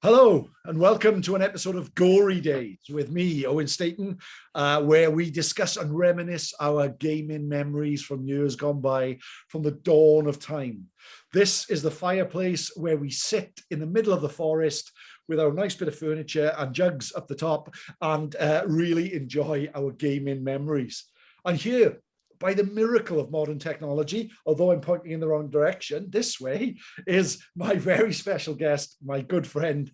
Hello and welcome to an episode of Gory Days with me, Owen Staton, where we discuss and reminisce our gaming memories from years gone by, from the dawn of time. This is the fireplace where we sit in the middle of the forest with our nice bit of furniture and jugs up the top and really enjoy our gaming memories. And here, by the miracle of modern technology, although I'm pointing in the wrong direction, this way is my very special guest, my good friend,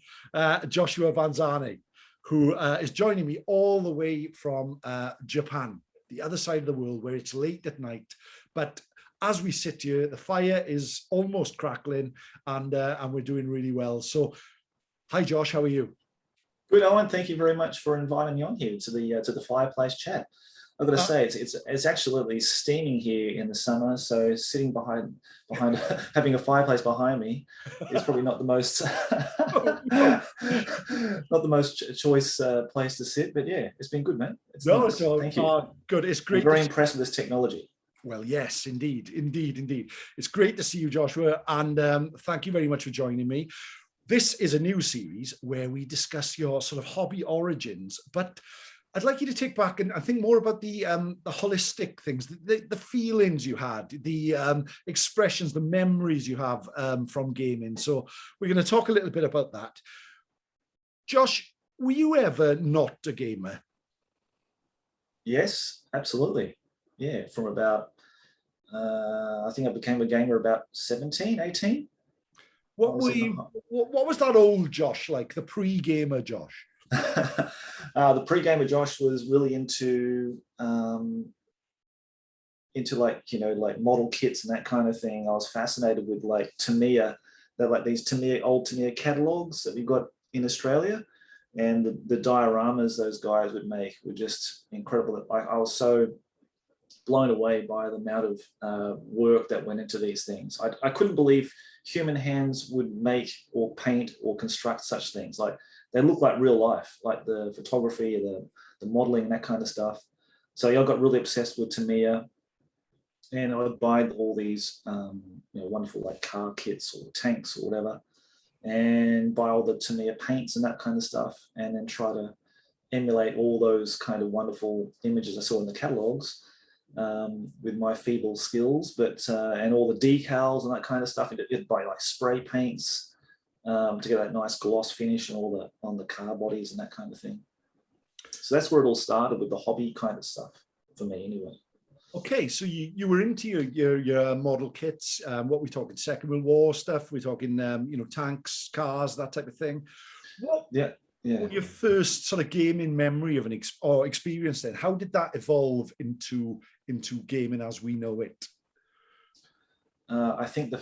Joshua Van Zaane, who is joining me all the way from Japan, the other side of the world where it's late at night. But as we sit here, the fire is almost crackling and we're doing really well. So, hi, Josh, how are you? Good, Owen. Thank you very much for inviting me on here to the fireplace chat. I've got to say, it's absolutely steaming here in the summer. So sitting behind having a fireplace behind me is probably not the most not the most choice place to sit. But yeah, it's been good, man. It's nice. Thank you. Good. It's great. I'm very impressed with this technology. Well, yes, indeed. It's great to see you, Joshua, and thank you very much for joining me. This is a new series where we discuss your sort of hobby origins, but I'd like you to take back and think more about the holistic things, the feelings you had, the expressions, the memories you have from gaming. So we're going to talk a little bit about that. Josh, were you ever not a gamer? Yes, absolutely. Yeah, from about, I think I became a gamer about 17, 18. What was that old Josh like, the pre-gamer Josh? The pre-gamer Josh was really into like model kits and that kind of thing. I was fascinated with like Tamiya. They're like these old Tamiya catalogs that we got in Australia, and the dioramas those guys would make were just incredible. I was so blown away by the amount of work that went into these things. I couldn't believe human hands would make or paint or construct such things. Like, they look like real life, like the photography, the modeling, that kind of stuff. So yeah, I got really obsessed with Tamiya, and I would buy all these wonderful like car kits or tanks or whatever, and buy all the Tamiya paints and that kind of stuff, and then try to emulate all those kind of wonderful images I saw in the catalogs with my feeble skills, but and all the decals and that kind of stuff. It'd buy like spray paints to get that nice gloss finish and all on the car bodies and that kind of thing. So that's where it all started, with the hobby kind of stuff for me anyway. Okay, so you were into your model kits. What we're talking, Second World War stuff. We're talking tanks, cars, that type of thing. What was your first sort of gaming memory of or experience then? How did that evolve into gaming as we know it? I think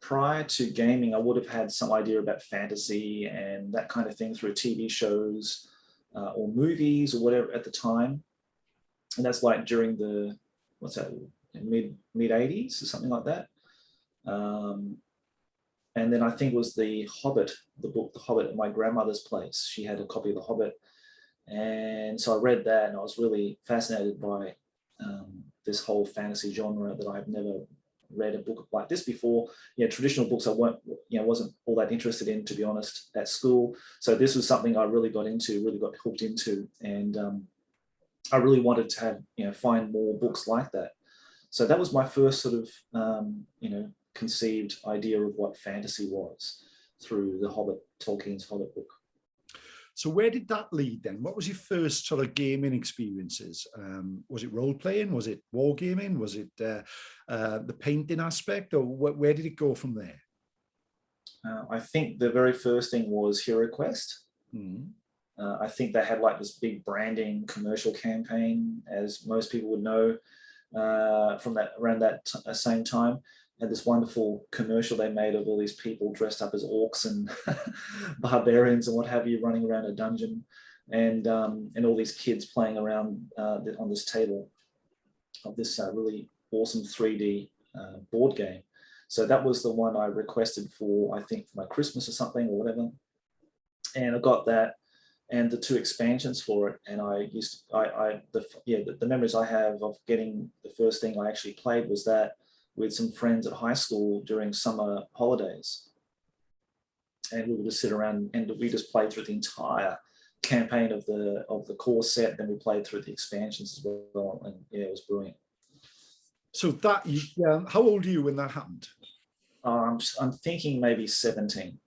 prior to gaming, I would have had some idea about fantasy and that kind of thing through TV shows or movies or whatever at the time. And that's like during the, mid 80s or something like that. And then I think it was The Hobbit, the book The Hobbit, at my grandmother's place. She had a copy of The Hobbit. And so I read that, and I was really fascinated by this whole fantasy genre that I've never read a book like this before. Traditional books I wasn't all that interested in, to be honest, at school. So this was something I really got hooked into, and I really wanted to find more books like that. So that was my first sort of conceived idea of what fantasy was, through the Hobbit, Tolkien's Hobbit book. So where did that lead then? What was your first sort of gaming experiences? Was it role playing? Was it wargaming? Was it the painting aspect, or where did it go from there? I think the very first thing was Hero Quest. Mm-hmm. I think they had like this big branding commercial campaign, as most people would know, from around that same time. Had this wonderful commercial they made of all these people dressed up as orcs and barbarians and what have you, running around a dungeon, and all these kids playing around on this table of this really awesome 3D board game. So that was the one I requested for, I think, for my Christmas or something or whatever, and I got that and the 2 expansions for it. And the memories I have of getting the first thing I actually played was that, with some friends at high school during summer holidays. and we would just sit around and we just played through the entire campaign of the core set. Then we played through the expansions as well, and yeah, it was brilliant. So that how old are you when that happened? I'm thinking maybe 17.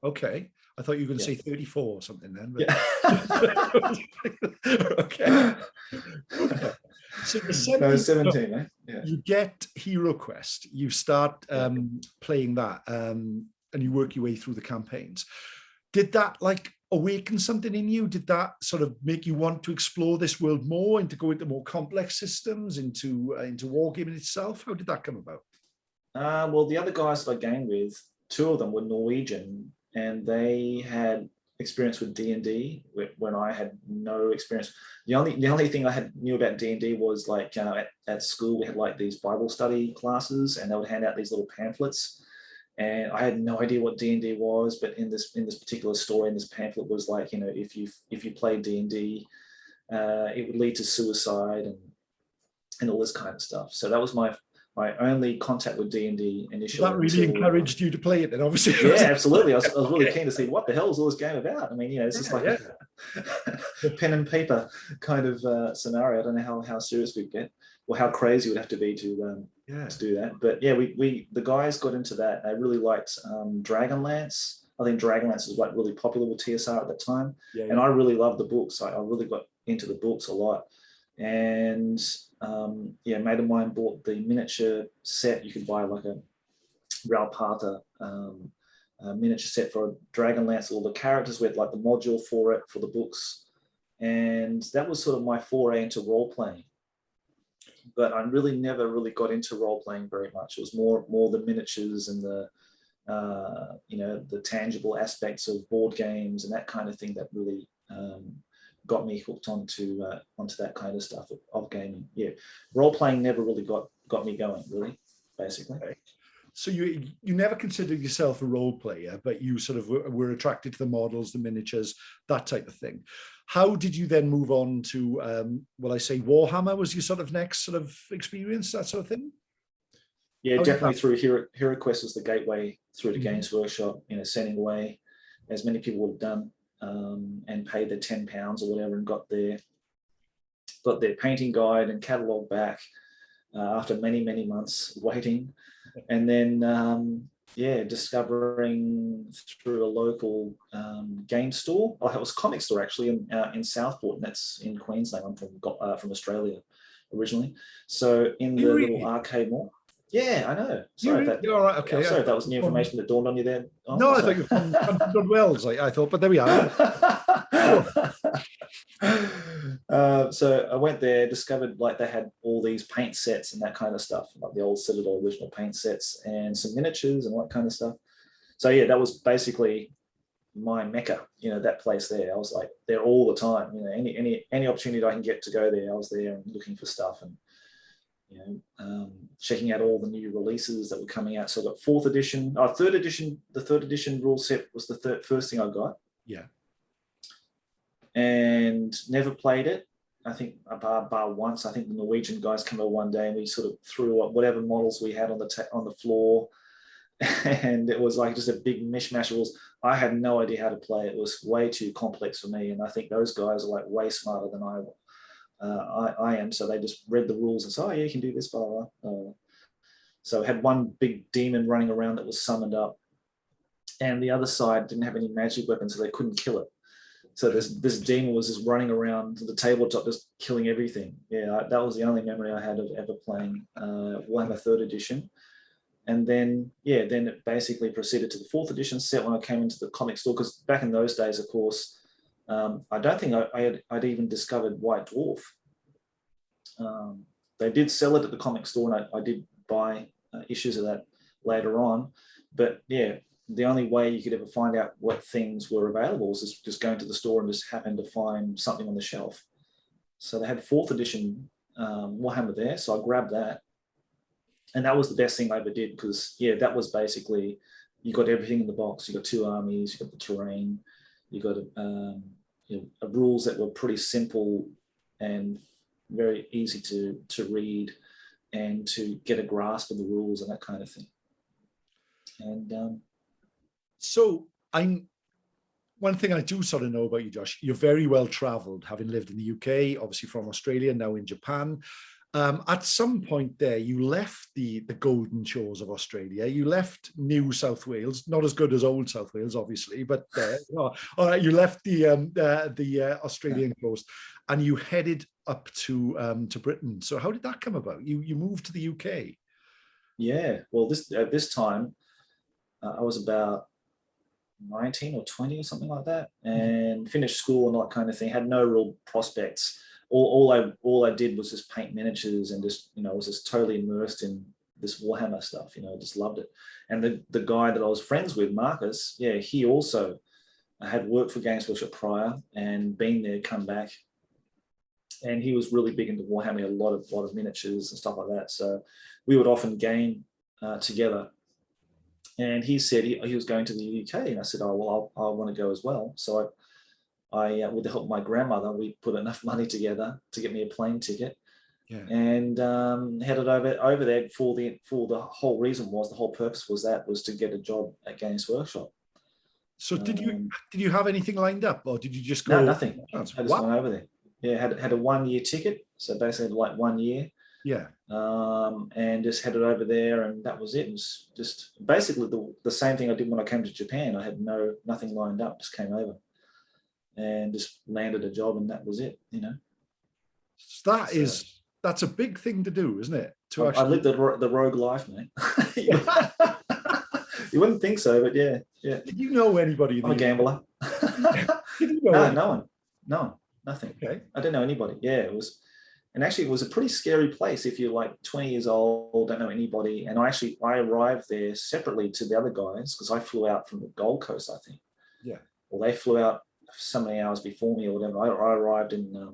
Okay, I thought you were going to say 34 or something then. But... Yeah. Okay. Okay. So no, 17, eh? Yeah. You get Hero Quest, you start playing that, and you work your way through the campaigns. Did that like awaken something in you? Did that sort of make you want to explore this world more and to go into more complex systems, into wargaming itself? How did that come about? Well, the other guys that I gamed with, 2 of them were Norwegian, and they had experience with D&D when I had no experience. The only thing I knew about D&D was like at school we had like these Bible study classes, and they would hand out these little pamphlets, and I had no idea what D&D was. But in this particular story, in this pamphlet was like, if you play D&D, it would lead to suicide and all this kind of stuff. So that was my only contact with D&D initially. That really encouraged you to play it, then, obviously. Yeah, absolutely. I was really keen to see what the hell is all this game about. I mean, it's just like a pen and paper kind of scenario. I don't know how serious we'd get, or how crazy it would have to be to do that. But yeah, the guys got into that. They really liked Dragonlance. I think Dragonlance was like really popular with TSR at that time, and I really loved the books. I really got into the books a lot. And a mate of mine bought the miniature set. You could buy like a Ralpata miniature set for Dragonlance, all the characters with like the module for it for the books, and that was sort of my foray into role playing. But I really never really got into role playing very much. It was more the miniatures and the the tangible aspects of board games and that kind of thing that really got me hooked onto that kind of stuff of gaming. Yeah, role playing never really got me going, really, basically. Okay. So you never considered yourself a role player, but you sort of were attracted to the models, the miniatures, that type of thing. How did you then move on to, Warhammer was your sort of next sort of experience, that sort of thing? Yeah, definitely through Hero Quest was the gateway through to Games Workshop, sending away as many people would have done, and paid their £10 or whatever, and got their painting guide and catalogue back after many months waiting. And then discovering through a local game store. It was a comic store actually in Southport, and that's in Queensland. I'm from Australia originally. So in the little arcade mall. Yeah, I know. Sorry, you're right. Okay. Sorry if that was new information that dawned on you there. No, I thought you were from Wells. I thought, but there we are. So I went there, discovered like they had all these paint sets and that kind of stuff, like the old Citadel original paint sets and some miniatures and all that kind of stuff. So yeah, that was basically my mecca, that place there. I was like there all the time. Any opportunity I can get to go there, I was there and looking for stuff and checking out all the new releases that were coming out. So I got third edition. The third edition rule set was the first thing I got. Yeah. And never played it. I think bar once. I think the Norwegian guys came over one day and we sort of threw up whatever models we had on the floor, and it was like just a big mishmash of rules. I had no idea how to play. It was way too complex for me, and I think those guys are like way smarter than I am. So they just read the rules and said, "Oh yeah, you can do this." Blah blah blah. So I had one big demon running around that was summoned up, and the other side didn't have any magic weapons, so they couldn't kill it. So this demon was just running around the tabletop, just killing everything. Yeah, that was the only memory I had of ever playing Warhammer 3rd edition. And then it basically proceeded to the 4th edition set when I came into the comic store, because back in those days, of course, I don't think I'd even discovered White Dwarf. They did sell it at the comic store, and I did buy issues of that later on. But yeah, the only way you could ever find out what things were available was just going to the store and just happened to find something on the shelf. So they had 4th edition Warhammer there, so I grabbed that. And that was the best thing I ever did, because that was basically, you got everything in the box. You got 2 armies, you got the terrain, you got rules that were pretty simple and very easy to read and to get a grasp of the rules and that kind of thing. And so I'm one thing I do sort of know about you, Josh, you're very well traveled, having lived in the UK, obviously from Australia, now in Japan. At some point there, you left the golden shores of Australia. You left New South Wales, not as good as old South Wales, obviously, but you left the Australian coast, and you headed up to Britain. So how did that come about? You moved to the UK. Yeah, well, at this time, I was about 19 or 20 or something like that, and finished school and all that kind of thing. Had no real prospects. All I did was just paint miniatures and just, was just totally immersed in this Warhammer stuff. I just loved it. And the guy that I was friends with, Marcus, yeah, he also had worked for Games Workshop prior and been there, come back, and he was really big into Warhammer, a lot of miniatures and stuff like that. So we would often game together. And he said he was going to the UK, and I said, "Oh well, I want to go as well." So I with the help of my grandmother, we put enough money together to get me a plane ticket, and headed over there. For the whole reason was, the whole purpose was to get a job at Games Workshop. So did you have anything lined up, or did you just go? No, nothing. I just went over there. Yeah, had a 1 year ticket, so basically like 1 year. Yeah. And just headed over there, and that was it. It was just basically the same thing I did when I came to Japan. I had nothing lined up, just came over and just landed a job, and that was it, That's a big thing to do, isn't it? I lived the rogue life, mate. You wouldn't think so, but yeah. Did you know anybody? I'm a gambler. Did you know no one. No, nothing. Okay. I didn't know anybody. Yeah, it was. And actually, it was a pretty scary place if you're like 20 years old, don't know anybody. And I arrived there separately to the other guys, because I flew out from the Gold Coast, I think. Yeah. Well, they flew out so many hours before me or whatever. I arrived in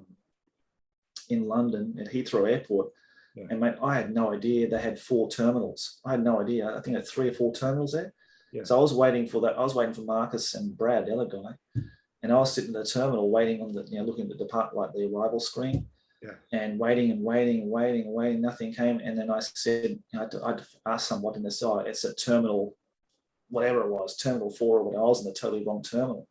London at Heathrow Airport. Yeah. And mate, I had no idea they had 4 terminals. I had no idea. I think they had 3 or 4 terminals there. Yeah. So I was waiting for that. I was waiting for Marcus and Brad, the other guy. And I was sitting in the terminal waiting on looking at the arrival screen. Yeah. And waiting, nothing came. And then I said, I'd asked someone in the side, it's a terminal, whatever it was, terminal 4 or whatever. I was in the totally wrong terminal.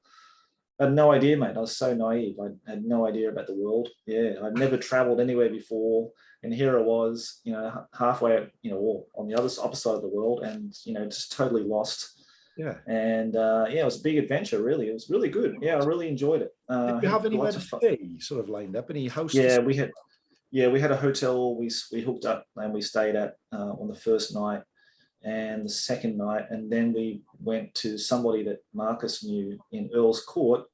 I had no idea, mate. I was so naive. I had no idea about the world. Yeah, I'd never traveled anywhere before. And here I was, halfway, on the opposite side of the world, and, just totally lost. Yeah. And it was a big adventure, really. It was really good. Yeah, I really enjoyed it. Did you have anywhere to stay sort of lined up? Any houses? Yeah, we had a hotel we hooked up and we stayed at on the first night and the second night. And then we went to somebody that Marcus knew in Earl's Court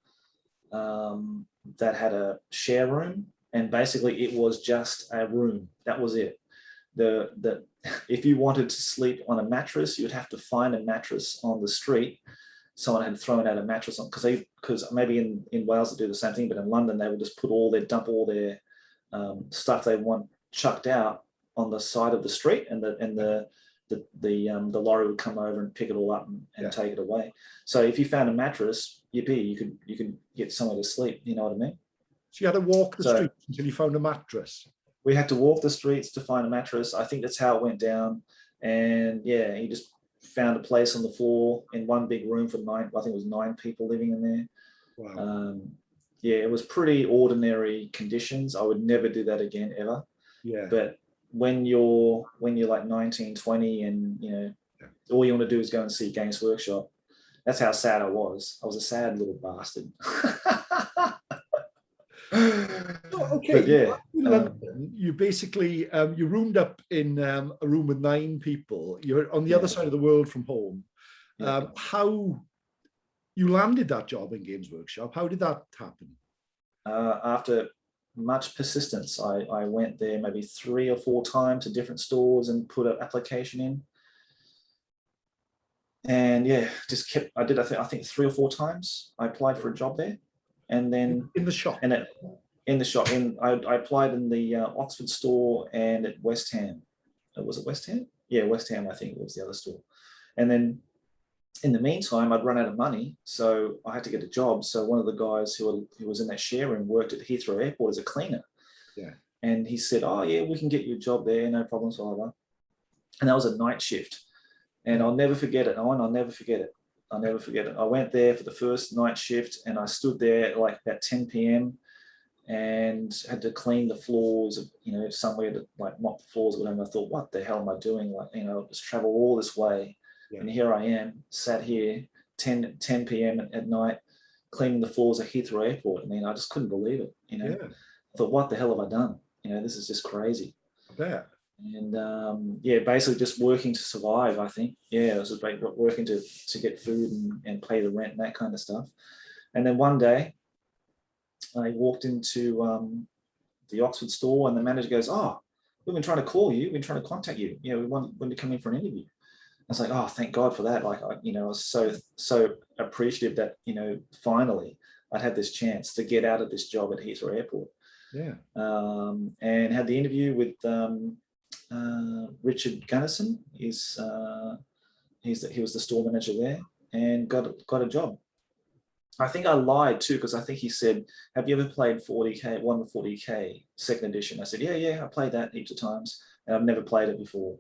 that had a share room. And basically it was just a room. That was it. If you wanted to sleep on a mattress, you'd have to find a mattress on the street. Someone had thrown out a mattress on, because maybe in Wales they do the same thing, but in London they would just dump all their stuff they want chucked out on the side of the street, and the lorry would come over and pick it all up and take it away. So if you found a mattress, you could get somewhere to sleep. You know what I mean? So you had to walk the streets until you found a mattress. We had to walk the streets to find a mattress. I think that's how it went down. And yeah, he just found a place on the floor in one big room for 9. I think it was 9 people living in there. Wow. It was pretty ordinary conditions. I would never do that again, ever. Yeah. But when you're like 19, 20, and all you want to do is go and see Games Workshop, that's how sad I was. I was a sad little bastard. Okay, but yeah. You basically you roomed up in a room with 9 people. You're on the other side of the world from home. How you landed that job in Games Workshop? How did that happen? After much persistence, I went there maybe 3 or 4 times to different stores and put an application in. And just kept. I did. I think 3 or 4 times I applied for a job there. And then in the shop, I applied in the Oxford store and at West Ham. Was it West Ham? Yeah, West Ham. I think it was the other store. And then in the meantime, I'd run out of money, so I had to get a job. So one of the guys who was in that share room worked at Heathrow Airport as a cleaner. Yeah. And he said, "Oh yeah, we can get you a job there, no problems, blah blah." And that was a night shift, and I'll never forget it. Owen, I'll never forget it. I'll never forget it. I went there for the first night shift, and I stood there like about 10 p.m. and had to clean the floors, somewhere to like mop the floors. And I thought, what the hell am I doing? Like, just travel all this way. Yeah. And here I am, sat here, 10 p.m. at night, cleaning the floors at Heathrow Airport. I mean, I just couldn't believe it. Yeah. I thought, what the hell have I done? This is just crazy. I bet. And basically just working to survive, I think. Yeah, it was about working to get food and pay the rent and that kind of stuff. And then one day I walked into the Oxford store, and the manager goes, "Oh, we've been trying to call you. We've been trying to contact you. We want to come in for an interview." I was like, "Oh, thank God for that." Like, I was so appreciative that, finally I'd had this chance to get out of this job at Heathrow Airport. Yeah. And had the interview with Richard Gunnison. He was the store manager there, and got a job. I think I lied too, because I think he said, "Have you ever played 40K, 140K second edition?" I said, yeah, I played that heaps of times, and I've never played it before.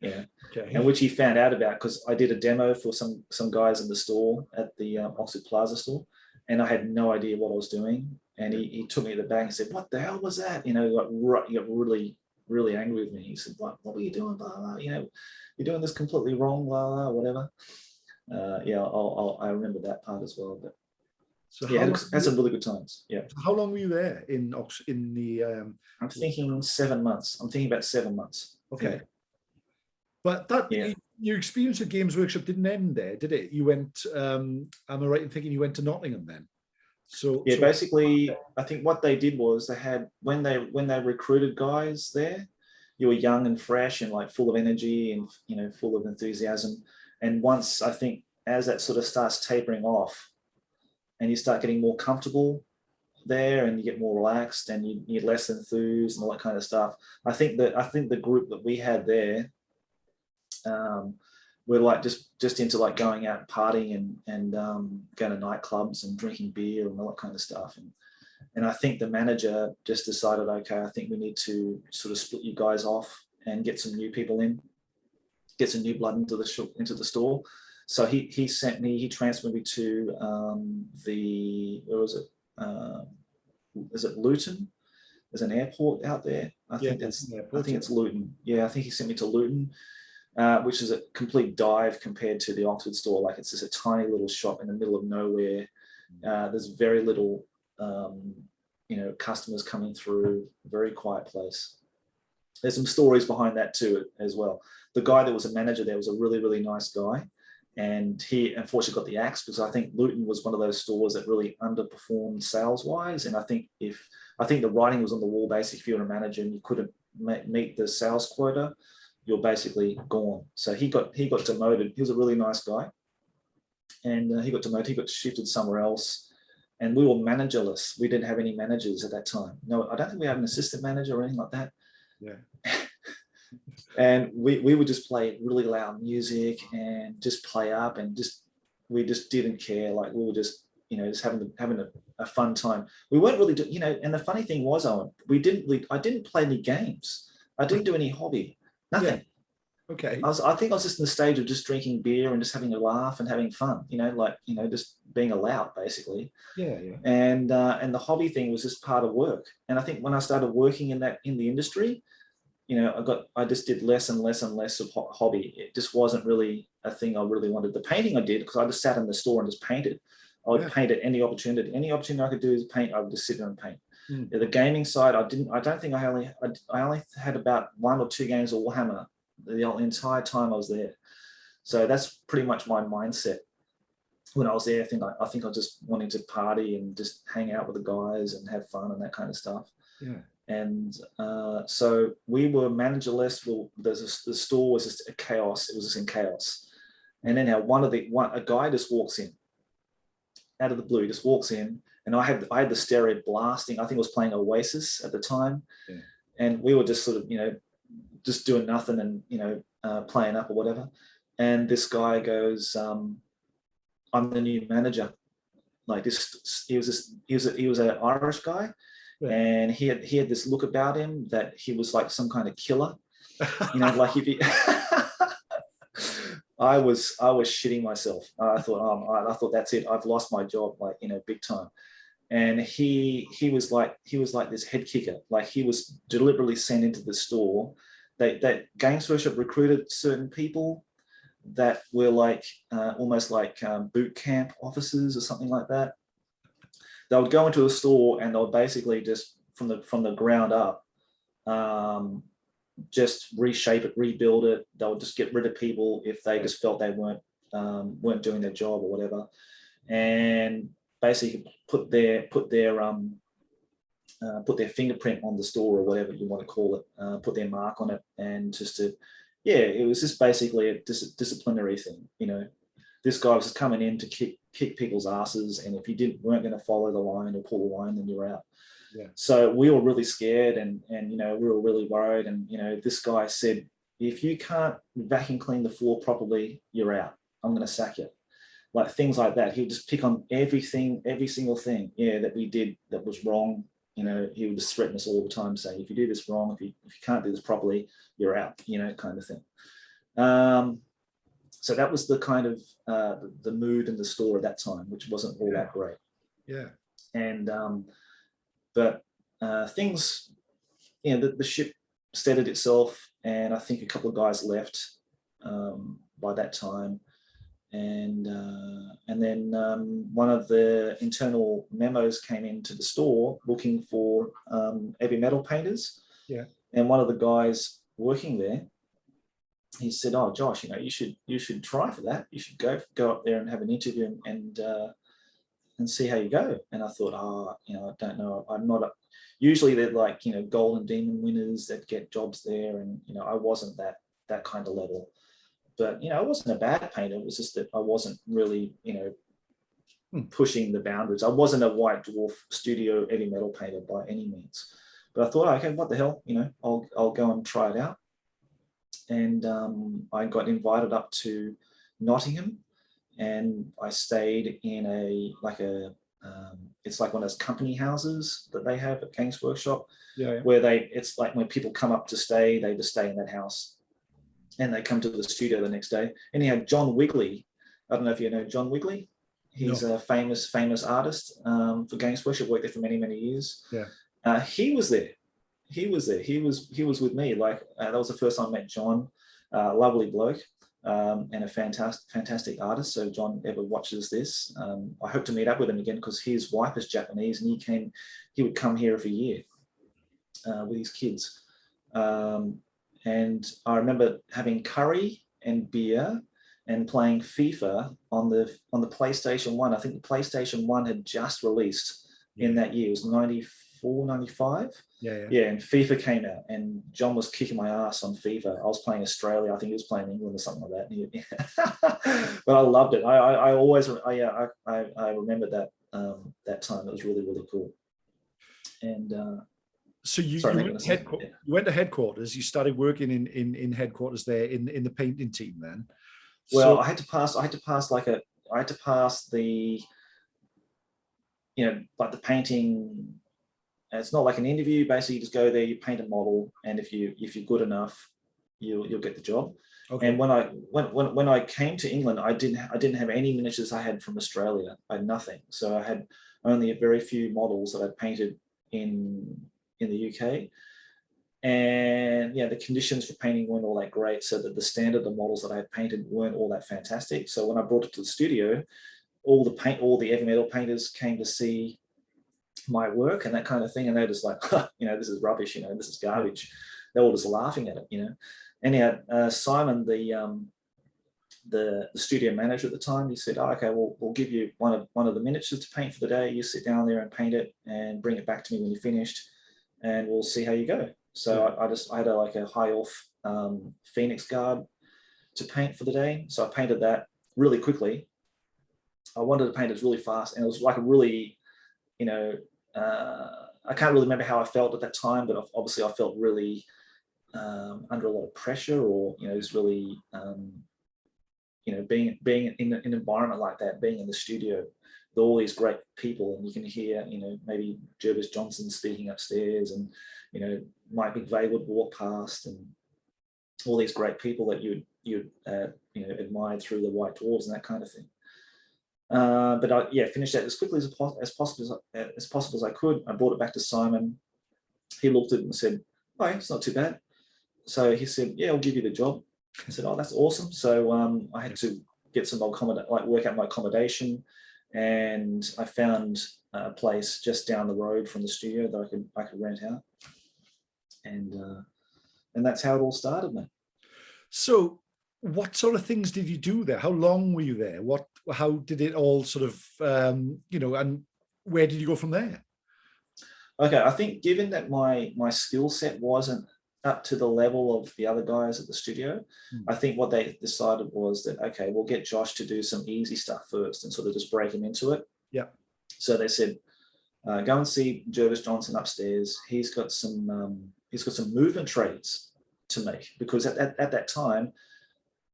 Yeah. Okay. And which he found out about because I did a demo for some guys in the store at the Oxford Plaza store, and I had no idea what I was doing. And he took me to the back and said, "What the hell was that?" He got really, really angry with me. He said, "What were you doing? Blah, blah, you're doing this completely wrong, blah, blah, whatever." I remember that part as well. But so had some really good times. Yeah. How long were you there in the? I'm thinking 7 months. I'm thinking about 7 months. Okay. Yeah. But your experience at Games Workshop didn't end there, did it? You went. Am I right in thinking you went to Nottingham then? So basically, I think what they did was they had when they recruited guys there, you were young and fresh and like full of energy and full of enthusiasm. And once I think as that sort of starts tapering off, and you start getting more comfortable there, and you get more relaxed, and you're less enthused and all that kind of stuff. I think the group that we had there, we're like just into like going out and partying and going to nightclubs and drinking beer and all that kind of stuff. And I think the manager just decided, okay, I think we need to sort of split you guys off and get some new people in, get some new blood into the store. So he transferred me to where was it? Is it Luton? There's an airport out there. I think it's Luton. Yeah, I think he sent me to Luton. Which is a complete dive compared to the Oxford store. Like, it's just a tiny little shop in the middle of nowhere. There's very little, customers coming through. Very quiet place. There's some stories behind that too as well. The guy that was a manager there was a really, really nice guy, and he unfortunately got the axe because I think Luton was one of those stores that really underperformed sales wise. And I think the writing was on the wall. Basically, if you were a manager and you couldn't meet the sales quota, you're basically gone. So he got demoted. He was a really nice guy, and he got demoted. He got shifted somewhere else, and we were managerless. We didn't have any managers at that time. No, I don't think we had an assistant manager or anything like that. Yeah. And we would just play really loud music and just play up, and we just didn't care. Like, we were just just having a fun time. We weren't really and the funny thing was, Owen, I didn't play any games. I didn't do any hobby. Nothing. Yeah. Okay. I think I was just in the stage of just drinking beer and just having a laugh and having fun, just being allowed, basically. Yeah, yeah. And the hobby thing was just part of work. And I think when I started working in the industry, I just did less and less and less of hobby. It just wasn't really a thing I really wanted. The painting I did, because I just sat in the store and just painted. I would paint at any opportunity. Any opportunity I could do is paint, I would just sit there and paint. The gaming side, I only had about 1 or 2 games of Warhammer the entire time I was there. So that's pretty much my mindset when I was there. I think I was just wanting to party and just hang out with the guys and have fun and that kind of stuff. Yeah. And so we were managerless. The store was just a chaos. It was just in chaos. And then a guy just walks in out of the blue, just walks in. And I had the stereo blasting. I think I was playing Oasis at the time. Yeah. And we were just sort of, just doing nothing and, playing up or whatever. And this guy goes, "I'm the new manager." Like this, he was an Irish guy. Yeah. And he had this look about him that he was like some kind of killer. Like if he, I was shitting myself. I thought that's it. I've lost my job, like, big time. And he was like this head kicker. Like, he was deliberately sent into the store. That Games Workshop recruited certain people that were like almost like boot camp officers or something like that. They would go into a store and they would basically just from the ground up, just reshape it, rebuild it. They would just get rid of people if they just felt they weren't doing their job or whatever, and basically put their fingerprint on the store or whatever you want to call it, put their mark on it, and it was just basically a disciplinary thing. This guy was just coming in to kick people's asses, and if you weren't going to follow the line or pull the line, then you're out. Yeah. So we were really scared, and we were really worried. And this guy said, if you can't vacuum clean the floor properly, you're out. I'm going to sack you. Like, things like that. He would just pick on every single thing, that we did that was wrong. He would just threaten us all the time, saying, if you do this wrong, if you can't do this properly, you're out. Kind of thing. So that was the kind of the mood in the store at that time, which wasn't all that great. Yeah. And but things, the ship steadied itself, and I think a couple of guys left by that time. And then one of the internal memos came into the store looking for heavy metal painters. Yeah. And one of the guys working there, he said, "Oh, Josh, you should try for that. You should go up there and have an interview and see how you go." And I thought, I don't know. I'm not usually they're like, Golden Demon winners that get jobs there, and I wasn't that kind of level. But I wasn't a bad painter. It was just that I wasn't really, pushing the boundaries. I wasn't a White Dwarf studio heavy metal painter by any means. But I thought, okay, what the hell, I'll go and try it out. And I got invited up to Nottingham, and I stayed in it's like one of those company houses that they have at Games Workshop, where it's like when people come up to stay, they just stay in that house. And they come to the studio the next day. And he had John Wigley. I don't know if you know John Wigley. He's a famous artist for Games Workshop. Worked there for many, many years. Yeah. He was there. He was with me. Like, that was the first time I met John. Lovely bloke, and a fantastic artist. So John ever watches this, I hope to meet up with him again, because his wife is Japanese, and he would come here every year with his kids. And I remember having curry and beer and playing FIFA on the PlayStation 1. I think the PlayStation 1 had just released in that year. It was 94, 95. Yeah. And FIFA came out, and John was kicking my ass on FIFA. I was playing Australia. I think he was playing England or something like that. But I loved it. I always remember that time. It was really, really cool. And so you went to headquarters. You started working in headquarters there in the painting team then. Well, I had to pass the, like the painting. It's not like an interview. Basically, you just go there, you paint a model, and if you're good enough, you'll get the job. Okay. And when I came to England, I didn't have any miniatures I had from Australia. I had nothing. So I had only a very few models that I painted in the UK. And the conditions for painting weren't all that great, so that the standard of models that I had painted weren't all that fantastic. So when I brought it to the studio, all the heavy metal painters came to see my work and that kind of thing, and they're just like, this is rubbish, this is garbage. They're all just laughing at it, Anyhow, Simon, the studio manager at the time, he said, okay, we'll give you one of the miniatures to paint for the day. You sit down there and paint it and bring it back to me when you're finished, and we'll see how you go. So I had a high elf Phoenix guard to paint for the day. So I painted that really quickly. I wanted to paint it really fast, and it was like a really, I can't really remember how I felt at that time, but obviously I felt really under a lot of pressure, or it was really being in an environment like that, being in the studio with all these great people, and you can hear maybe Jervis Johnson speaking upstairs, and Mike McVeigh would walk past, and all these great people that you admired through the White Dwarves and that kind of thing. But I finished that as quickly as possible as I could. I brought it back to Simon. He looked at it and said, "Oh, it's not too bad." So he said, "Yeah, I'll give you the job." I said, "Oh, that's awesome." So I had to get some work out my accommodation, and I found a place just down the road from the studio that I could rent out, and that's how it all started, man. So what sort of things did you do there? How long were you there? How did it all sort of, and where did you go from there? Okay, I think given that my skill set wasn't up to the level of the other guys at the studio, I think what they decided was that, okay, we'll get Josh to do some easy stuff first and sort of just break him into it. Yeah. So they said, go and see Jervis Johnson upstairs. He's got some movement trays to make, because at that time,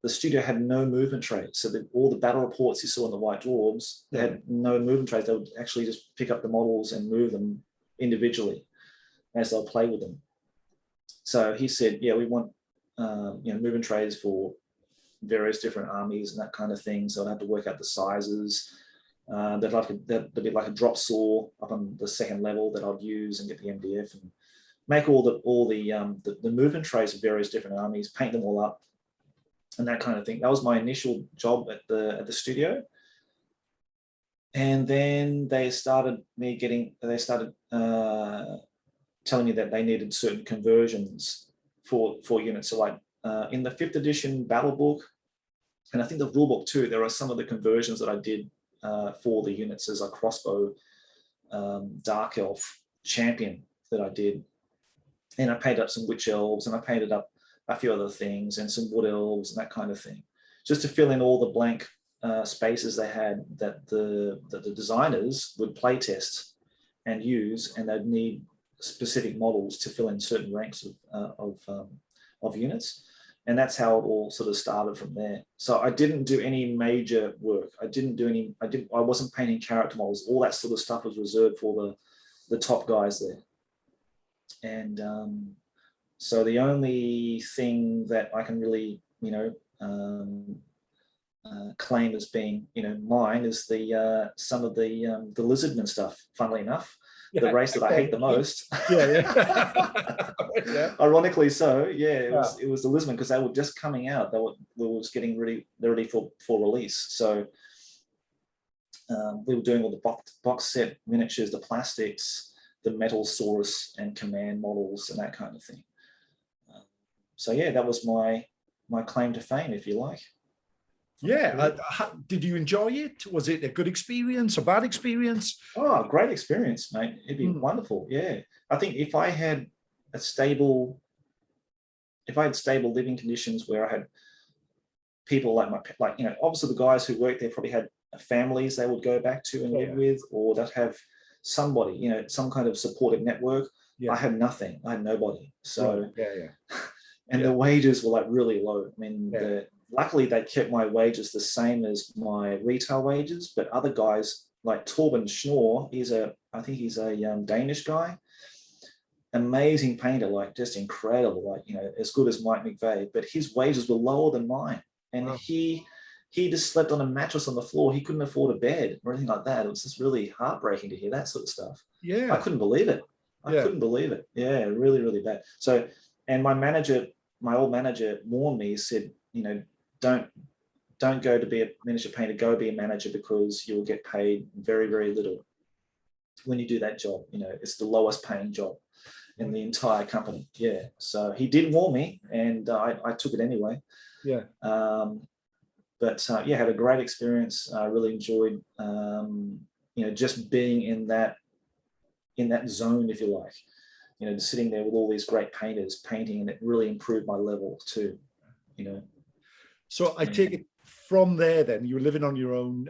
the studio had no movement trays. So all the battle reports you saw in the White Dwarves, they had no movement trays. They would actually just pick up the models and move them individually as they'll play with them. So he said, "Yeah, we want movement trays for various different armies and that kind of thing." So I'd have to work out the sizes. There'd be like a drop saw up on the second level that I'd use and get the MDF and make all the movement trays of various different armies, paint them all up, and that kind of thing. That was my initial job at the studio. And then they started telling me that they needed certain conversions for units. So like in the 5th edition battle book, and I think the rule book too, there are some of the conversions that I did for the units as a crossbow dark elf champion that I did. And I painted up some witch elves, and I painted up a few other things and some wood elves and that kind of thing, just to fill in all the blank spaces they had that the designers would play test and use, and they'd need specific models to fill in certain ranks of units. And that's how it all sort of started from there. So I didn't do any major work. I wasn't painting character models. All that sort of stuff was reserved for the top guys there. And so the only thing that I can really, claim as being, mine is some of the lizardman stuff, funnily enough. Yeah, the race that I hate the most. Yeah. Ironically so, it was the lizardman, because they were just coming out. They were just getting ready for release. So we were doing all the box set miniatures, the plastics, the metal Saurus and command models and that kind of thing. So that was my claim to fame, if you like. Yeah. Did you enjoy it? Was it a good experience, a bad experience? Oh, great experience, mate. It'd be wonderful. Yeah. I think if I had stable living conditions where I had people obviously the guys who worked there probably had families they would go back to and live with, or they'd have somebody, some kind of supportive network. I had nothing. I had nobody. So, and the wages were really low. I mean, luckily they kept my wages the same as my retail wages, but other guys like Torben Schnorr, I think he's a Danish guy, amazing painter, just incredible, as good as Mike McVeigh, but his wages were lower than mine. And he just slept on a mattress on the floor. He couldn't afford a bed or anything like that. It was just really heartbreaking to hear that sort of stuff. Yeah. I couldn't believe it. I couldn't believe it. Yeah, really, really bad. So, and my old manager warned me, said, don't go to be a miniature painter, go be a manager, because you'll get paid very, very little when you do that job. It's the lowest paying job in the entire company. Yeah. So he did warn me, and I took it anyway. Yeah. But had a great experience. I really enjoyed, just being in that zone, if you like, just sitting there with all these great painters painting, and it really improved my level too, So I take it from there, then you were living on your own,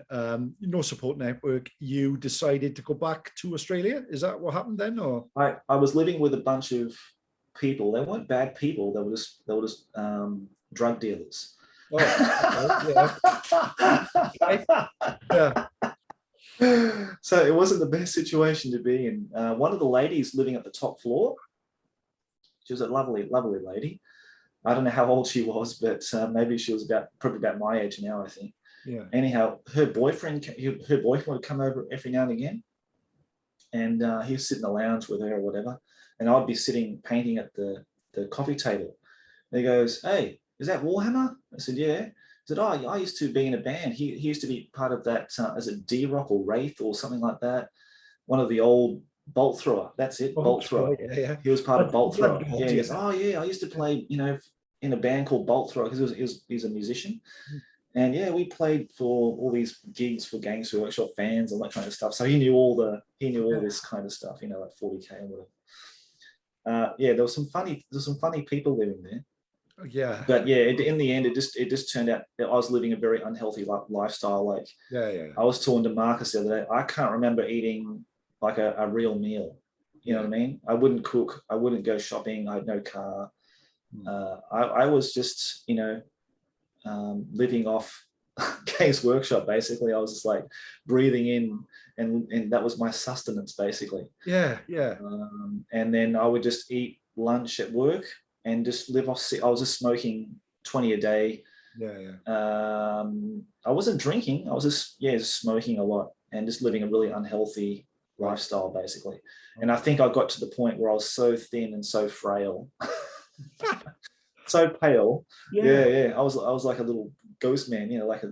no support network. You decided to go back to Australia. Is that what happened then, or? I was living with a bunch of people. They weren't bad people. They were just drug dealers. Oh, okay. Yeah. So it wasn't the best situation to be in. One of the ladies living at the top floor, she was a lovely, lovely lady. I don't know how old she was, but maybe she was probably about my age now, I think. Yeah. Anyhow, her boyfriend would come over every now and again, and he'd sit in the lounge with her or whatever, and I'd be sitting painting at the coffee table. And he goes, "Hey, is that Warhammer?" I said, "Yeah." He said, "Oh, I used to be in a band." He used to be part of that, is it D-Rock or Wraith or something like that? One of the old Bolt Thrower. That's it, Bolt Thrower. Yeah. He was part of Bolt Thrower. God, Yeah, he goes, "Oh yeah, I used to play, in a band called Bolt Thrower," because he's a musician. And yeah, we played for all these gigs for Games Workshop fans and that kind of stuff. So he knew all this kind of stuff, like 40K and whatever. Yeah, there was some funny people living there. Yeah. But yeah, in the end, it just turned out that I was living a very unhealthy lifestyle. Like, Yeah. I was talking to Marcus the other day. I can't remember eating like a real meal. You know what I mean? I wouldn't cook. I wouldn't go shopping. I had no car. I was just, living off Games Workshop. Basically, I was just like breathing in, and that was my sustenance, basically. Yeah. And then I would just eat lunch at work and just live off. I was just smoking 20 a day. Yeah. I wasn't drinking. I was just smoking a lot and just living a really unhealthy lifestyle, basically. And I think I got to the point where I was so thin and so frail, so pale. Yeah. I was like a little ghost man, like a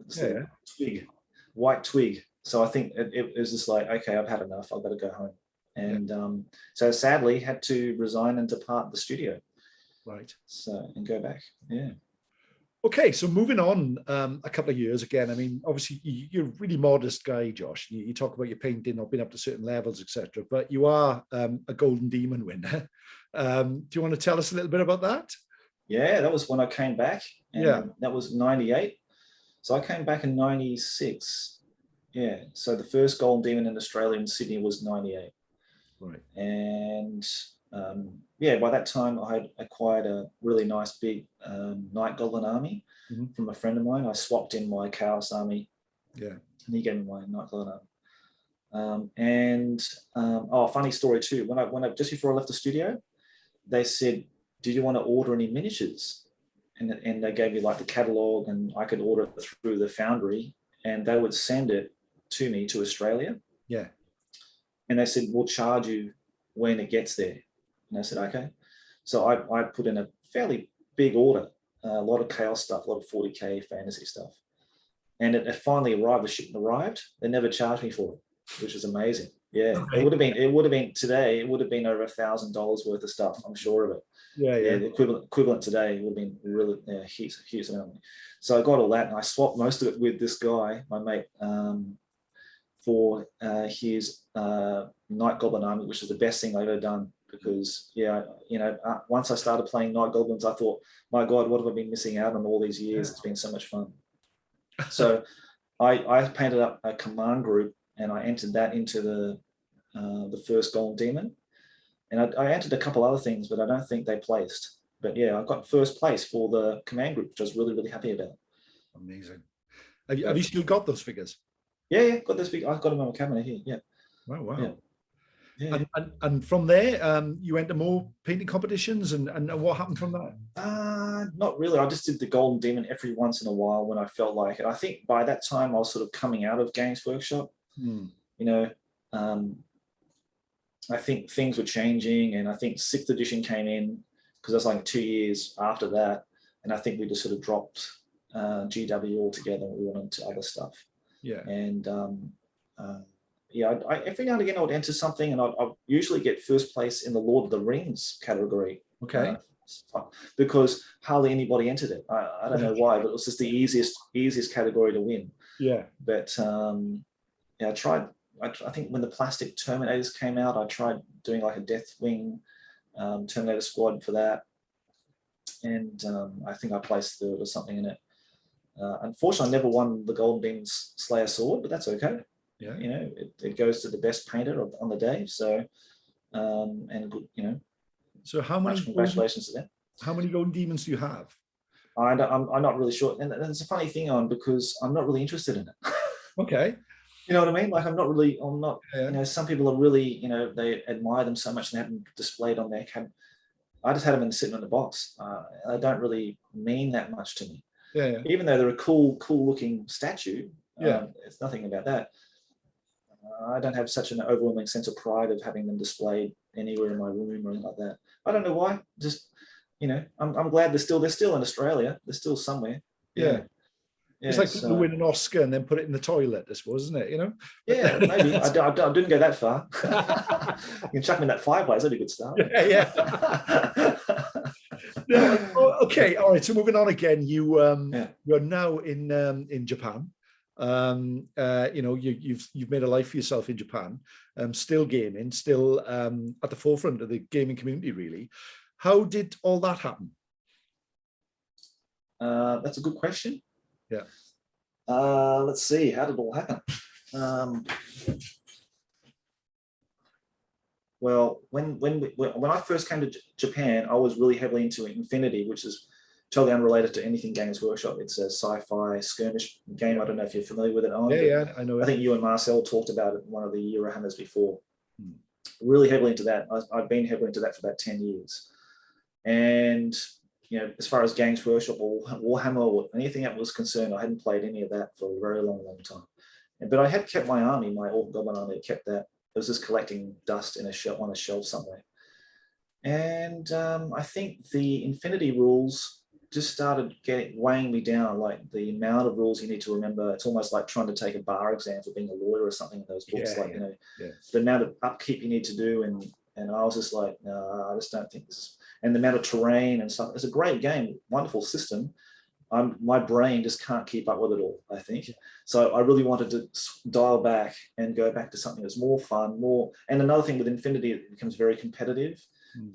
twig, white twig. So I think it was just like, okay, I've had enough. I've got to go home. And so sadly had to resign and depart the studio. Right. So, and go back. Yeah. Okay, so moving on a couple of years again. I mean, obviously you're a really modest guy, Josh. You talk about your painting not being up to certain levels, etc. But you are a Golden Demon winner. Do you want to tell us a little bit about that? Yeah, that was when I came back. And that was 98. So I came back in 96. Yeah. So the first Golden Demon in Australia in Sydney was 98. Right. And by that time I had acquired a really nice big Night Goblin army from a friend of mine. I swapped in my Chaos army. Yeah. And he gave me my Night Goblin army. Funny story too. When I just before I left the studio, they said, "Did you want to order any miniatures?" And they gave me like the catalog, and I could order it through the foundry, and they would send it to me to Australia. Yeah. And they said, "We'll charge you when it gets there." And I said, "Okay." So I put in a fairly big order, a lot of Chaos stuff, a lot of 40K fantasy stuff. And it finally arrived, the shipment arrived. They never charged me for it, which is amazing. Yeah. Okay. It would have been today, it would have been over $1,000 worth of stuff, I'm sure of it. Yeah. The equivalent today would have been really huge amount. So I got all that, and I swapped most of it with this guy, my mate, for his Night Goblin army, which is the best thing I've ever done. Because once I started playing Night Goblins, I thought, my God, what have I been missing out on all these years? It's been so much fun. So I painted up a command group, and I entered that into the first Golden Demon. And I entered a couple other things, but I don't think they placed. But yeah, I got first place for the command group, which I was really, really happy about. Amazing. Have you still got those figures? Yeah, got those figures. I've got them on my cabinet here. Yeah. Oh, wow. Yeah. And from there, you went to more painting competitions, and what happened from that? Not really. I just did the Golden Demon every once in a while when I felt like it. I think by that time I was sort of coming out of Games Workshop. I think things were changing, and I think 6th edition came in because that's like 2 years after that, and I think we just sort of dropped GW altogether. We went on to other stuff. Yeah. And I every now and again I would enter something, and I'd usually get first place in the Lord of the Rings category. Okay. Because hardly anybody entered it. I don't know why, but it was just the easiest category to win. Yeah. But I tried. I think when the plastic Terminators came out, I tried doing like a Deathwing Terminator squad for that, and I think I placed 3rd or something in it. Unfortunately, I never won the Golden Beam's Slayer sword, but that's okay. Yeah. It goes to the best painter on the day. So, So how many? Congratulations to them. How many Golden Demons do you have? I'm not really sure, and it's a funny thing because I'm not really interested in it. Okay. You know what I mean? Like I'm not, some people are really, they admire them so much and have them displayed on their cab. I just had them sitting in the box. They don't really mean that much to me. Yeah. Even though they're a cool looking statue, it's nothing about that. I don't have such an overwhelming sense of pride of having them displayed anywhere in my room or anything like that. I don't know why. Just, I'm glad they're still in Australia. They're still somewhere. Yeah. It's like people win an Oscar and then put it in the toilet, I suppose, isn't it? Yeah, maybe. I didn't go that far. You can chuck me in that fireplace. That'd be a good start. Yeah. No, okay. All right. So moving on again, you're now in Japan. You've made a life for yourself in Japan. Still gaming, still at the forefront of the gaming community. Really, how did all that happen? That's a good question. Yeah. Let's see. How did it all happen? Well, when I first came to Japan, I was really heavily into Infinity, which is totally unrelated to anything Games Workshop. It's a sci-fi skirmish game. I don't know if you're familiar with it, Owen. Yeah, I know it. I think you and Marcel talked about it in one of the Warhammers before. Really heavily into that. I've been heavily into that for about 10 years. And, as far as Games Workshop or Warhammer or anything that was concerned, I hadn't played any of that for a very long time. But I had kept my army, my Orc Goblin army, kept that. It was just collecting dust on a shelf somewhere. And I think the Infinity rules just started weighing me down, like the amount of rules you need to remember. It's almost like trying to take a bar exam for being a lawyer or something in those books. The amount of upkeep you need to do. And I was just like, no, I just don't think this is, and the amount of terrain and stuff. It's a great game, wonderful system. My brain just can't keep up with it all, I think. So I really wanted to dial back and go back to something that's more fun, and another thing with Infinity, it becomes very competitive.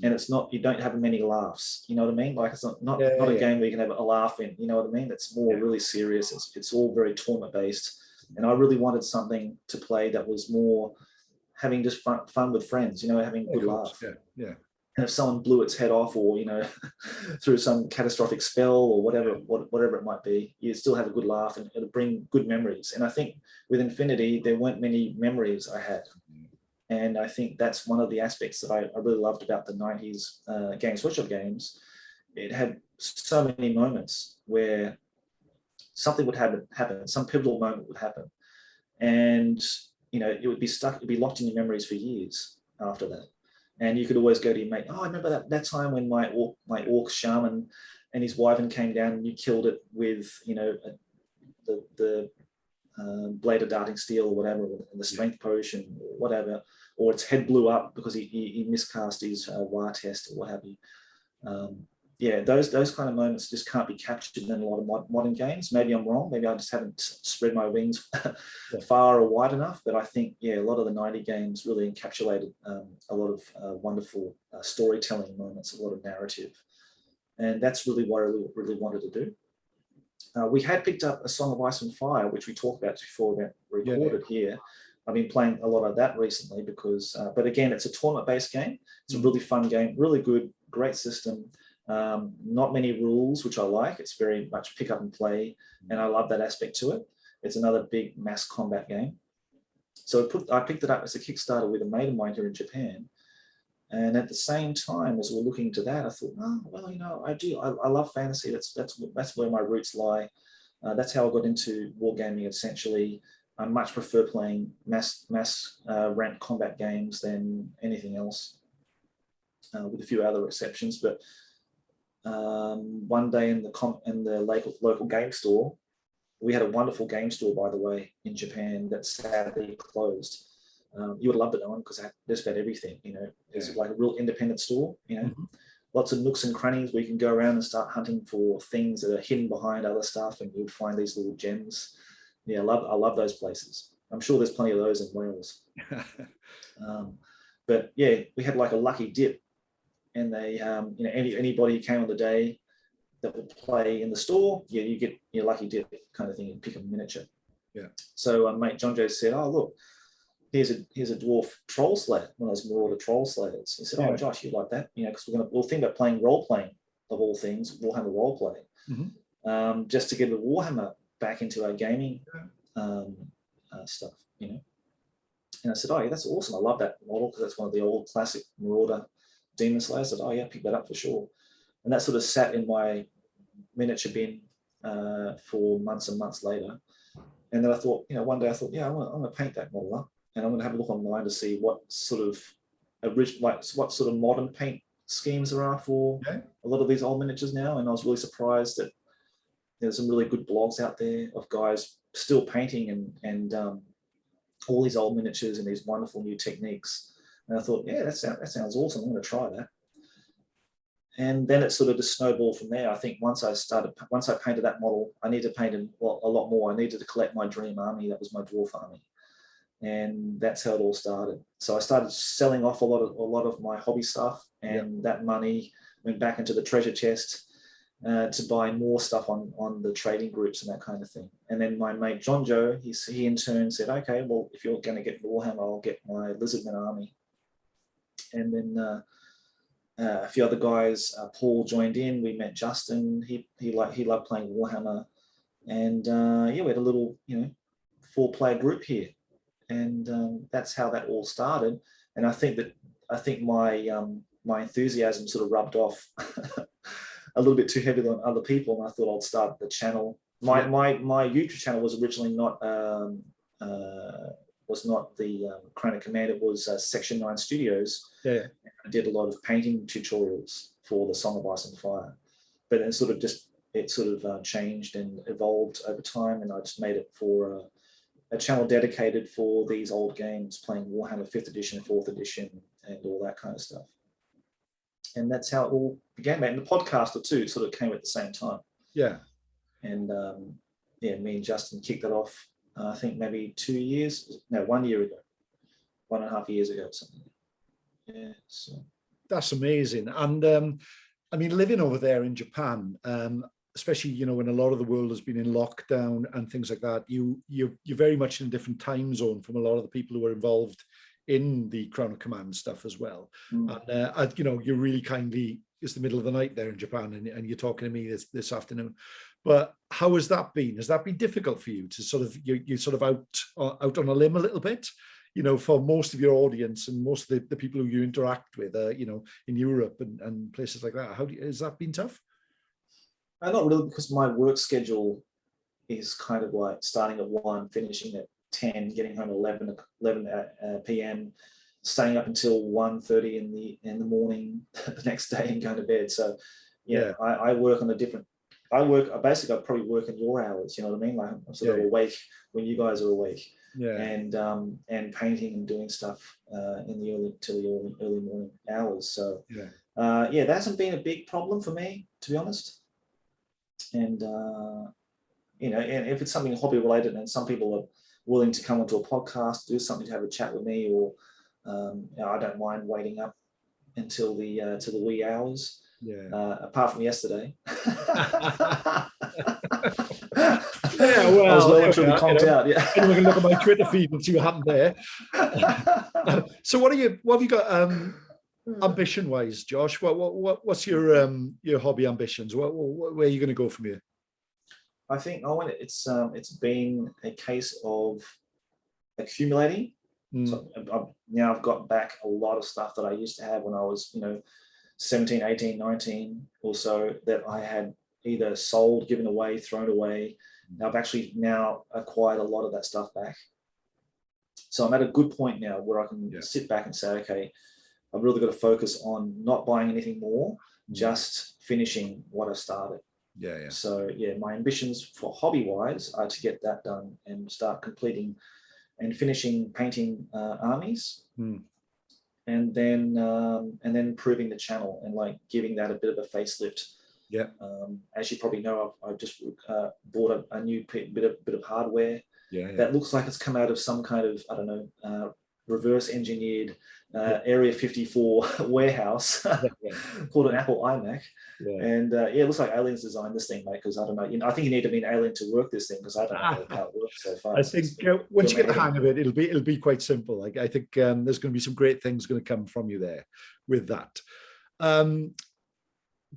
And it's not, you don't have many laughs, you know what I mean? Like it's not a game where you can have a laugh in, you know what I mean? It's more really serious. It's all very tournament based. And I really wanted something to play that was more having just fun with friends, having a good laugh. Yeah. And if someone blew its head off or, through some catastrophic spell or whatever it might be, you still have a good laugh and it'll bring good memories. And I think with Infinity, there weren't many memories I had. And I think that's one of the aspects that I really loved about the 90s Games Workshop games. It had so many moments where something would happen, some pivotal moment would happen. And, it would be stuck, it'd be locked in your memories for years after that. And you could always go to your mate, I remember that time when my orc shaman and his wyvern came down and you killed it with, the blade of darting steel or whatever, and the strength potion or whatever, or its head blew up because he miscast his wire test or what have you. Those kind of moments just can't be captured in a lot of modern games. Maybe I'm wrong. Maybe I just haven't spread my wings far or wide enough. But I think, a lot of the 90 games really encapsulated a lot of wonderful storytelling moments, a lot of narrative. And that's really what I really wanted to do. We had picked up A Song of Ice and Fire, which we talked about before we recorded here. I've been playing a lot of that recently because, but again, it's a tournament-based game. It's a really fun game, really good, great system. Not many rules, which I like. It's very much pick up and play, and I love that aspect to it. It's another big mass combat game. So I picked it up as a Kickstarter with a mate of mine here in Japan. And at the same time, as we're looking to that, I thought, I love fantasy. That's where my roots lie. That's how I got into wargaming. Essentially, I much prefer playing mass ranked combat games than anything else, with a few other exceptions. But one day in the local game store, we had a wonderful game store, by the way, in Japan that sadly closed. You would love it, Owen, because it had just about everything. It's like a real independent store. Lots of nooks and crannies where you can go around and start hunting for things that are hidden behind other stuff, and you'll find these little gems. I love those places. I'm sure there's plenty of those in Wales. But yeah, we had like a lucky dip, and they, anybody who came on the day that would play in the store, you get your lucky dip kind of thing and pick a miniature. Yeah. So mate John Joe said, "Oh look, here's a dwarf troll slayer, one of those marauder troll slayers." He said, "Oh Josh, you like that? Because we'll think about playing role playing of all things, Warhammer role playing, just to get the Warhammer back into our gaming stuff, And I said, "Oh yeah, that's awesome. I love that model because that's one of the old classic marauder Demon Slayer. I said, oh yeah, pick that up for sure. And that sort of sat in my miniature bin for months and months later. And then I thought, one day I thought, yeah, I'm going to paint that model up, and I'm going to have a look online to see what sort of what sort of modern paint schemes there are for a lot of these old miniatures now. And I was really surprised that there's some really good blogs out there of guys still painting and all these old miniatures and these wonderful new techniques. And I thought, yeah, that sounds awesome. I'm going to try that. And then it sort of just snowballed from there. I think once I painted that model, I needed to paint a lot more. I needed to collect my dream army. That was my dwarf army. And that's how it all started. So I started selling off a lot of my hobby stuff, and that money went back into the treasure chest to buy more stuff on the trading groups and that kind of thing. And then my mate John Joe, he in turn said, okay, well, if you're going to get Warhammer, I'll get my Lizardman army. And then a few other guys, Paul joined in. We met Justin. He loved playing Warhammer, and we had a little 4-player group here, and that's how that all started. And I think my enthusiasm sort of rubbed off a little bit too heavily on other people, and I thought I'd start the channel. My YouTube channel was originally not the Crown of Command. It was Section 9 Studios. Yeah. I did a lot of painting tutorials for the Song of Ice and Fire, but it sort of changed and evolved over time, and I just made it for a channel dedicated for these old games, playing Warhammer 5th edition, 4th edition, and all that kind of stuff. And that's how it all began, mate. And the podcaster too sort of came at the same time. Yeah. And me and Justin kicked that off, I think maybe 1 year ago, 1.5 years ago or something. Yeah. So. That's amazing. And I mean, living over there in Japan, especially, when a lot of the world has been in lockdown and things like that, you're very much in a different time zone from a lot of the people who are involved in the Crown of Command stuff as well. And, you're really kindly, it's the middle of the night there in Japan, and you're talking to me this afternoon. But how has that been? Has that been difficult for you to sort of, you're sort of out on a limb a little bit, for most of your audience and most of the people who you interact with, in Europe and places like that? Has that been tough? Not really, because my work schedule is kind of like starting at 1, finishing at 10, getting home at 11 p.m., staying up until 1:30 in the morning the next day and going to bed. So I work on I probably work in your hours, you know what I mean? Like I'm sort of awake when you guys are awake. Yeah. And painting and doing stuff in the early morning hours. So that hasn't been a big problem for me, to be honest. And and if it's something hobby related, and some people are willing to come onto a podcast, do something to have a chat with me, or I don't mind waiting up until the wee hours. Yeah. Apart from yesterday. Yeah, well, I was well and truly conked out. Yeah. Anyone can look at my Twitter feed and see what happened there. So what have you got ambition wise, Josh? What's your hobby ambitions? Where are you going to go from here? I think it's been a case of accumulating. So now I've got back a lot of stuff that I used to have when I was 17, 18, 19 or so, that I had either sold, given away, thrown away. Now I've actually now acquired a lot of that stuff back. So I'm at a good point now where I can sit back and say, okay, I've really got to focus on not buying anything more, just finishing what I started. Yeah. So my ambitions for hobby-wise are to get that done and start completing and finishing painting armies. And then improving the channel and like giving that a bit of a facelift. Yeah. As you probably know, I've just bought a new bit of hardware that looks like it's come out of some kind of reverse engineered Area 54 warehouse called an Apple iMac. Yeah. And it looks like aliens designed this thing, mate, because I don't know. I think you need to be an alien to work this thing, because I don't know how it works so far. I think once you get the hang of it, it'll be quite simple. Like, I think there's going to be some great things going to come from you there with that.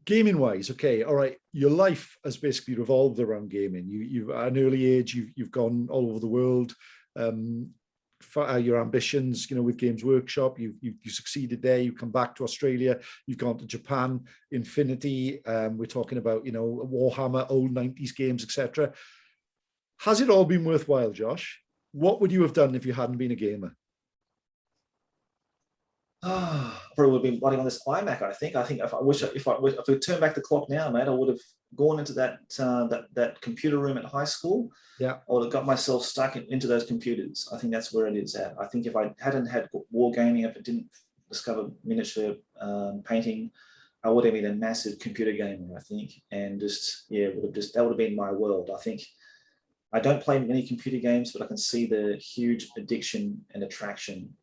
Gaming wise, okay, all right. Your life has basically revolved around gaming. You've at an early age, you've gone all over the world. your ambitions, with Games Workshop. You succeeded there. You come back to Australia. You've gone to Japan, Infinity. We're talking about, Warhammer, old 90s games, etc. Has it all been worthwhile, Josh? What would you have done if you hadn't been a gamer? Probably would have been bloody on this iMac. I think if I turn back the clock now, mate, I would have gone into that computer room at high school. Yeah, I would have got myself stuck into those computers. I think that's where it is at. I think if I hadn't had wargaming, if I didn't discover miniature painting, I would have been a massive computer gamer, I think, and that would have been my world. I think I don't play many computer games, but I can see the huge addiction and attraction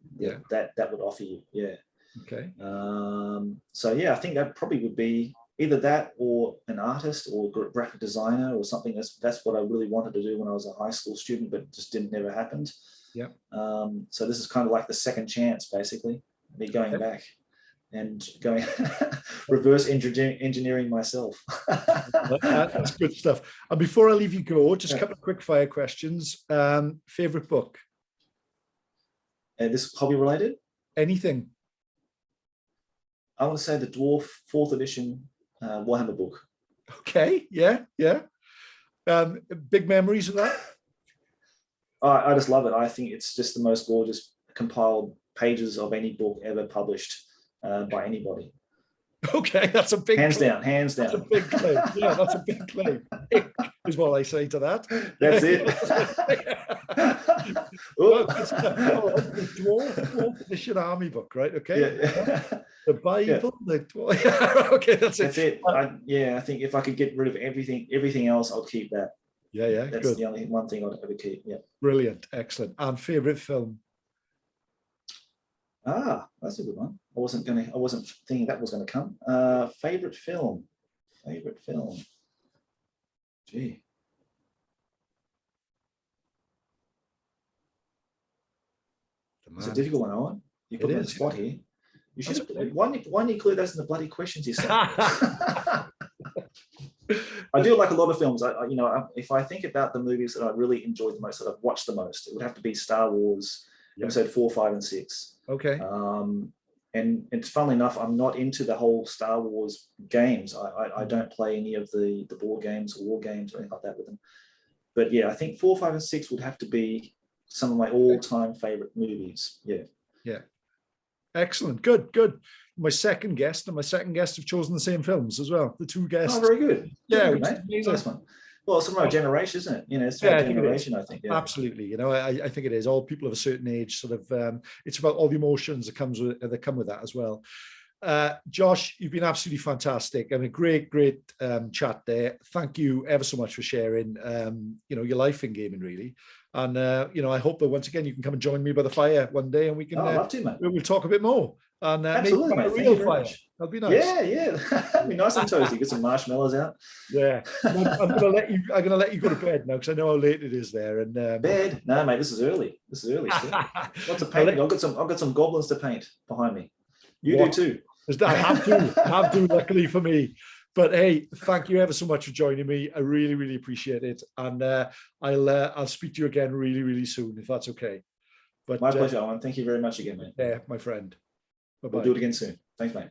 that would offer you. Yeah. Okay. So yeah, I think that probably would be either that or an artist or graphic designer or something. That's what I really wanted to do when I was a high school student, but just never happened. Yeah. So this is kind of like the second chance, basically, me going back and going reverse engineering myself. That's good stuff. And before I leave you go, just a couple of quick fire questions. Favorite book? This hobby related? Anything. I want to say the Dwarf 4th edition Warhammer book. Okay, yeah. Big memories of that? I just love it. I think it's just the most gorgeous compiled pages of any book ever published by anybody. Okay, that's a big hands down. That's a big claim. Yeah, that's a big claim. Is what I say to that. That's it. The Dwarf Edition Army book, right? Okay. Yeah. The Bible. Yeah. Okay, that's it. I think if I could get rid of everything else, I'll keep that. Yeah. That's good. The only one thing I'd ever keep. Yeah. Brilliant, excellent. And favorite film? That's a good one. I wasn't thinking that was gonna come. Favorite film. Gee. It's a difficult one, Owen. You put me on the spot here. You should have. Why didn't you include those in the bloody questions you sent? I do like a lot of films. If I think about the movies that I really enjoyed the most, that I've watched the most, it would have to be Star Wars Episode 4, 5, and 6. Okay. And it's funnily enough, I'm not into the whole Star Wars games. I don't play any of the board games or war games or anything like that with them. But yeah, I think 4, 5, and 6 would have to be some of my all-time favorite movies. Yeah. Excellent. Good. My second guest have chosen the same films as well. The two guests. Oh, very good. Yeah, good, mate. Nice one. Well, it's from our generation, isn't it? It's our generation, I think. Yeah. Absolutely. I think it is. All people of a certain age, sort of. It's about all the emotions that come with that as well. Josh, you've been absolutely fantastic. I mean, great chat there. Thank you ever so much for sharing, your life in gaming, really. And I hope that once again you can come and join me by the fire one day, and we can. I'd love to, mate. We'll talk a bit more. And absolutely, mate. A real fire. That'd be nice. Yeah. That'd be nice and toasty. Get some marshmallows out. Yeah. I'm gonna let you go to bed now because I know how late it is there. And bed? No, mate. This is early. Lots of painting. I've got some goblins to paint behind me. You do too. I have to. Luckily for me. But hey, thank you ever so much for joining me. I really, really appreciate it. And I'll speak to you again really, really soon if that's okay. But my pleasure, Owen. Thank you very much again, mate. Yeah, my friend. Bye-bye. We'll do it again soon. Thanks, mate.